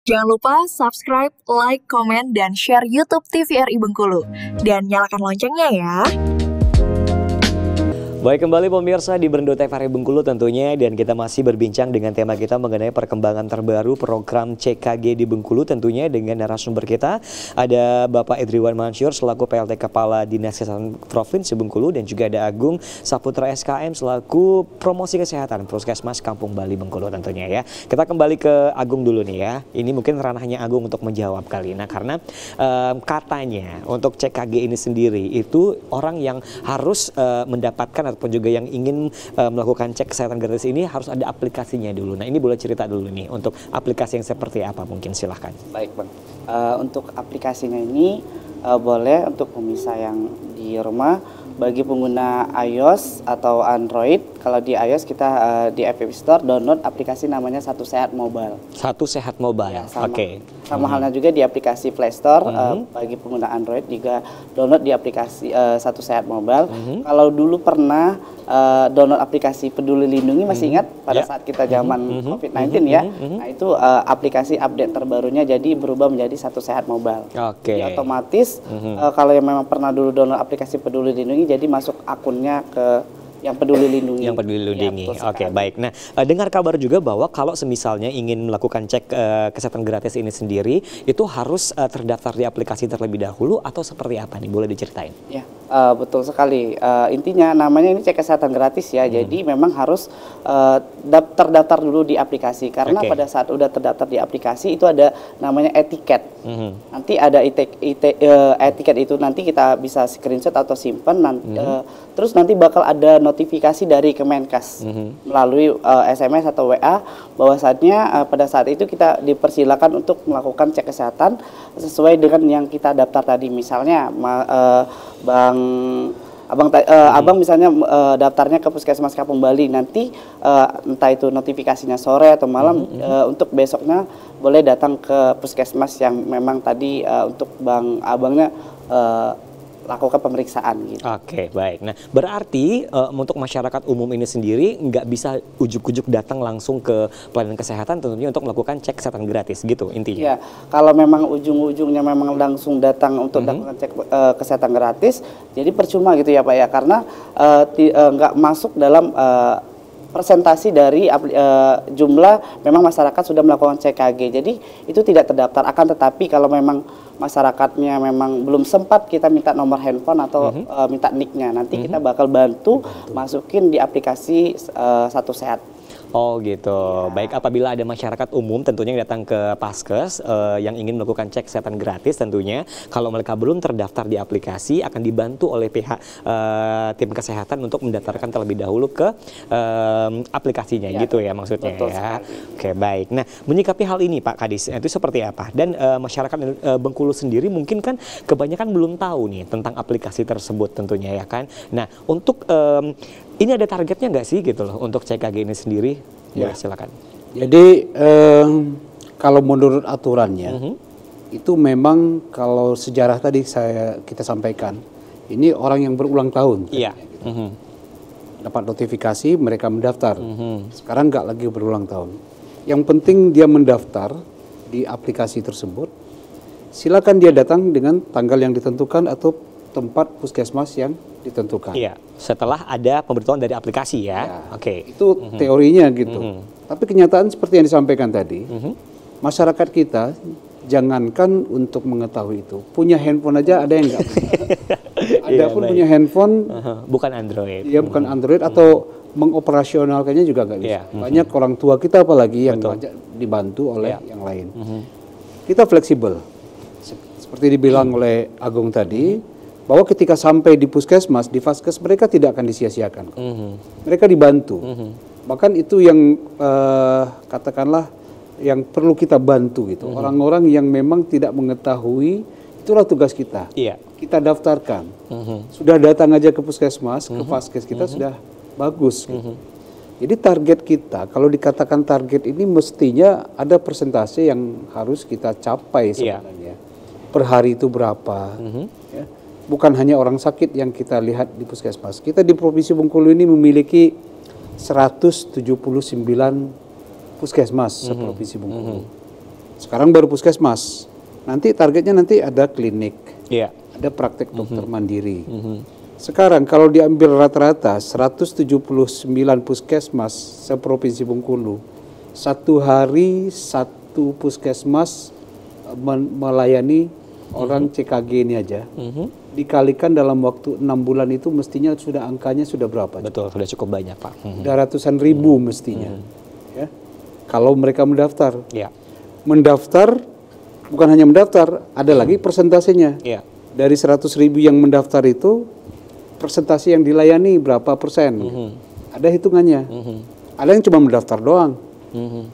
Jangan lupa subscribe, like, komen, dan share YouTube TVRI Bengkulu. Dan nyalakan loncengnya ya. Baik, kembali pemirsa di Berendo TVRI Bengkulu tentunya, dan kita masih berbincang dengan tema kita mengenai perkembangan terbaru program CKG di Bengkulu tentunya dengan narasumber kita ada Bapak Edriwan Mansyur selaku PLT Kepala Dinas Kesehatan Provinsi Bengkulu, dan juga ada Agung Saputra SKM selaku Promosi Kesehatan Puskesmas Kampung Bali Bengkulu tentunya ya. Kita kembali ke Agung dulu nih ya. Ini mungkin ranahnya Agung untuk menjawab kali. Nah, karena katanya untuk CKG ini sendiri itu orang yang harus mendapatkan ataupun juga yang ingin melakukan cek kesehatan gratis ini harus ada aplikasinya dulu. Nah, ini boleh cerita dulu nih untuk aplikasi yang seperti apa, mungkin silahkan. Baik Bang, untuk aplikasinya ini boleh untuk pemirsa yang di rumah, bagi pengguna iOS atau Android. Kalau di iOS kita di App Store download aplikasi namanya Satu Sehat Mobile. Satu Sehat Mobile, ya, oke. Sama halnya juga di aplikasi Play Store. Bagi pengguna Android juga download di aplikasi Satu Sehat Mobile. Kalau dulu pernah download aplikasi Peduli Lindungi, masih ingat pada saat kita zaman COVID-19 ya. Nah, itu aplikasi update terbarunya jadi berubah menjadi Satu Sehat Mobile. Oke. Jadi otomatis kalau yang memang pernah dulu download aplikasi Peduli Lindungi, jadi masuk akunnya ke yang Peduli Lindungi. Yang Peduli Lindungi. Ya, oke, baik. Nah, dengar kabar juga bahwa kalau semisalnya ingin melakukan cek kesehatan gratis ini sendiri, itu harus terdaftar di aplikasi terlebih dahulu atau seperti apa nih? Boleh diceritain? Ya, betul sekali. Intinya namanya ini cek kesehatan gratis ya. Jadi memang harus terdaftar dulu di aplikasi, karena pada saat udah terdaftar di aplikasi itu ada namanya etiket. Nanti ada etiket itu nanti kita bisa screenshot atau simpan nanti. Terus nanti bakal ada notifikasi dari Kemenkes melalui SMS atau WA bahwasannya pada saat itu kita dipersilakan untuk melakukan cek kesehatan sesuai dengan yang kita daftar tadi. Misalnya Abang misalnya daftarnya ke Puskesmas Kampung Bali, nanti entah itu notifikasinya sore atau malam, untuk besoknya boleh datang ke Puskesmas yang memang tadi untuk abangnya lakukan pemeriksaan gitu. Oke, baik. Nah, berarti untuk masyarakat umum ini sendiri nggak bisa ujuk-ujuk datang langsung ke pelayanan kesehatan tentunya untuk melakukan cek kesehatan gratis gitu intinya. Ya, kalau memang ujung-ujungnya memang langsung datang untuk melakukan cek kesehatan gratis, jadi percuma gitu ya Pak ya, karena nggak masuk dalam presentasi dari jumlah memang masyarakat sudah melakukan CKG. Jadi itu tidak terdaftar. Akan tetapi kalau memang masyarakatnya memang belum sempat, kita minta nomor handphone atau minta nicknya. Nanti kita bakal bantu masukin di aplikasi Satu Sehat. Oh gitu. Ya. Baik, apabila ada masyarakat umum tentunya yang datang ke Paskes yang ingin melakukan cek kesehatan gratis tentunya, kalau mereka belum terdaftar di aplikasi akan dibantu oleh pihak tim kesehatan untuk mendaftarkan terlebih dahulu ke aplikasinya gitu ya maksudnya ya. Oke, baik. Nah, menyikapi hal ini Pak Kadis itu seperti apa? Dan masyarakat Bengkulu sendiri mungkin kan kebanyakan belum tahu nih tentang aplikasi tersebut tentunya ya kan. Nah, untuk ini ada targetnya nggak sih gitu loh untuk CKG ini sendiri? Ya, silakan. Jadi kalau menurut aturannya itu memang kalau sejarah tadi kita sampaikan, ini orang yang berulang tahun. Iya. Dapat notifikasi mereka mendaftar. Sekarang nggak lagi berulang tahun. Yang penting dia mendaftar di aplikasi tersebut. Silakan dia datang dengan tanggal yang ditentukan atau tempat puskesmas yang ditentukan. Iya, setelah ada pemberitahuan dari aplikasi ya. Oke. Itu teorinya gitu. Tapi kenyataan seperti yang disampaikan tadi, masyarakat kita jangankan untuk mengetahui itu, punya handphone aja ada yang nggak punya. Ada pun punya handphone, bukan Android. Iya, bukan Android atau mengoperasionalkannya juga nggak bisa. Banyak orang tua kita apalagi yang banyak dibantu oleh yang lain. Kita fleksibel, seperti dibilang oleh Agung tadi. Bahwa ketika sampai di puskesmas, di vaskes, mereka tidak akan disia-siakan. Mereka dibantu. Bahkan itu yang katakanlah yang perlu kita bantu gitu. Orang-orang yang memang tidak mengetahui, itulah tugas kita. Kita daftarkan. Sudah datang aja ke puskesmas, ke vaskes kita sudah bagus. Gitu. Jadi target kita, kalau dikatakan target ini mestinya ada persentase yang harus kita capai sebenarnya. Per hari itu berapa. Ya. Bukan hanya orang sakit yang kita lihat di puskesmas. Kita di Provinsi Bengkulu ini memiliki 179 puskesmas se-Provinsi Bengkulu. Sekarang baru puskesmas. Nanti targetnya nanti ada klinik, ada praktek dokter mandiri. Sekarang kalau diambil rata-rata 179 puskesmas seprovinsi Bengkulu, satu hari satu puskesmas melayani orang CKG ini aja. Dikalikan dalam waktu 6 bulan itu mestinya sudah angkanya sudah berapa? Betul, sudah cukup banyak Pak. Sudah ratusan ribu mestinya. Ya. Kalau mereka mendaftar. Mendaftar, bukan hanya mendaftar, ada lagi persentasenya. Dari 100.000 yang mendaftar itu, persentase yang dilayani berapa persen? Ada hitungannya. Ada yang cuma mendaftar doang,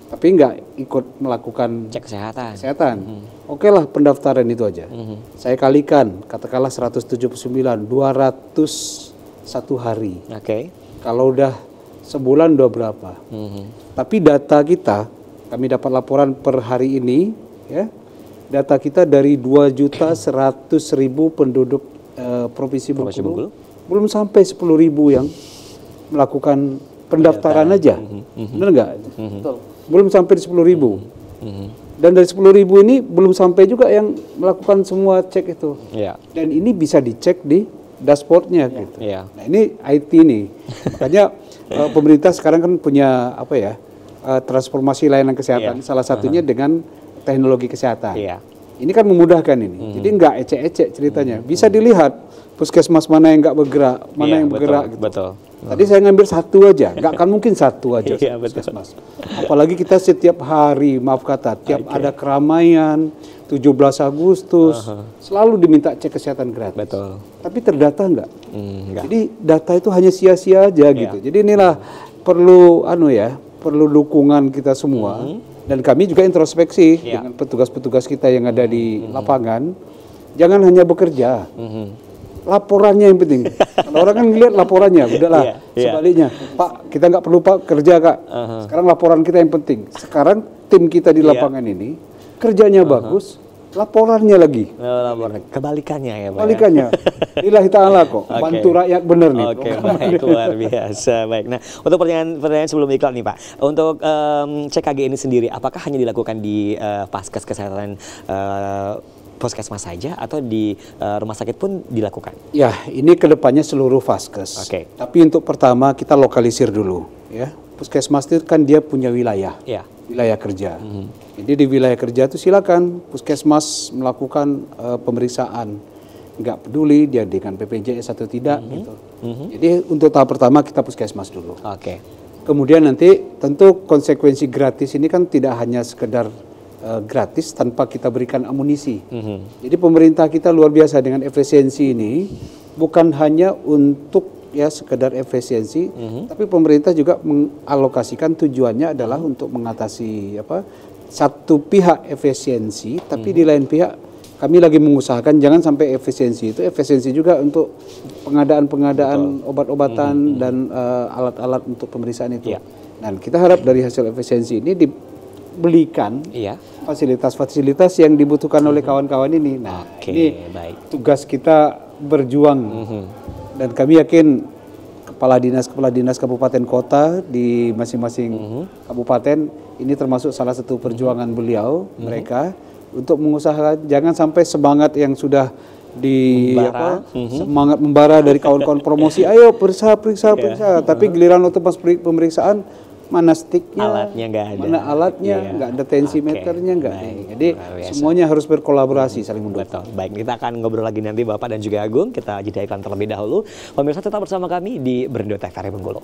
tapi nggak ikut melakukan cek kesehatan. Oke lah, pendaftaran itu aja. Saya kalikan, katakanlah 179, 201 hari. Kalau udah sebulan udah berapa? Tapi data kita, kami dapat laporan per hari ini, ya, data kita dari 2.100.000 penduduk Provinsi Bengkulu, belum sampai 10.000 yang melakukan pendaftaran aja. Benar nggak? Belum sampai 10.000. Dan dari 10.000 ini belum sampai juga yang melakukan semua cek itu. Dan ini bisa dicek di dashboardnya gitu. Nah ini IT nih. Makanya pemerintah sekarang kan punya apa ya, transformasi layanan kesehatan. Salah satunya dengan teknologi kesehatan. Ini kan memudahkan ini. Jadi nggak ecek-ecek ceritanya. Bisa dilihat puskesmas mana yang nggak bergerak, mana yang bergerak. Gitu. Tadi saya ngambil satu aja, nggak akan mungkin satu aja puskesmas. Apalagi kita setiap hari, maaf kata, tiap ada keramaian, 17 Agustus, selalu diminta cek kesehatan gratis. Tapi terdata nggak? Jadi data itu hanya sia-sia aja gitu. Jadi inilah perlu perlu dukungan kita semua. Dan kami juga introspeksi dengan petugas-petugas kita yang ada di lapangan. Jangan hanya bekerja. Laporannya yang penting. Kalau orang kan ngelihat laporannya, udahlah. Sebaliknya, Pak, kita nggak perlu Pak kerja Kak. Sekarang laporan kita yang penting. Sekarang tim kita di lapangan ini kerjanya bagus, laporannya lagi. Kebalikannya ya Pak. Kebalikannya. Lillahi ta'ala kok. Bantu rakyat bener nih. Baik, luar biasa. Baik. Nah, untuk pertanyaan sebelum iklan nih Pak. Untuk CKG ini sendiri, apakah hanya dilakukan di Vaskes Kesehatan puskesmas saja atau di rumah sakit pun dilakukan? Ya, ini kedepannya seluruh Vaskes. Tapi untuk pertama kita lokalisir dulu. Ya, puskesmas itu kan dia punya wilayah, wilayah kerja. Jadi di wilayah kerja itu silakan puskesmas melakukan pemeriksaan. Nggak peduli dia dengan BPJS atau tidak. Gitu. Jadi untuk tahap pertama kita puskesmas dulu. Kemudian nanti tentu konsekuensi gratis ini kan tidak hanya sekedar gratis tanpa kita berikan amunisi. Jadi pemerintah kita luar biasa dengan efisiensi ini, bukan hanya untuk ya sekedar efisiensi, tapi pemerintah juga mengalokasikan tujuannya adalah untuk mengatasi satu pihak efisiensi, tapi di lain pihak kami lagi mengusahakan jangan sampai efisiensi juga untuk pengadaan obat-obatan dan alat-alat untuk pemeriksaan itu. Dan kita harap dari hasil efisiensi ini dibelikan fasilitas-fasilitas yang dibutuhkan oleh kawan-kawan ini. Nah, ini tugas kita berjuang dan kami yakin kepala dinas kabupaten kota di masing-masing kabupaten ini termasuk salah satu perjuangan beliau mereka untuk mengusahakan jangan sampai semangat yang sudah semangat membara dari kawan-kawan promosi, ayo periksa, tapi giliran waktu pas pemeriksaan mana sticknya, alatnya nggak ada, mana alatnya, nggak ada tensimeternya, nggak ada. Jadi semuanya harus berkolaborasi, saling mendukung. Baik, kita akan ngobrol lagi nanti Bapak dan juga Agung. Kita jeda iklan terlebih dahulu. Pemirsa tetap bersama kami di Berndotek TVRI Bengkulu.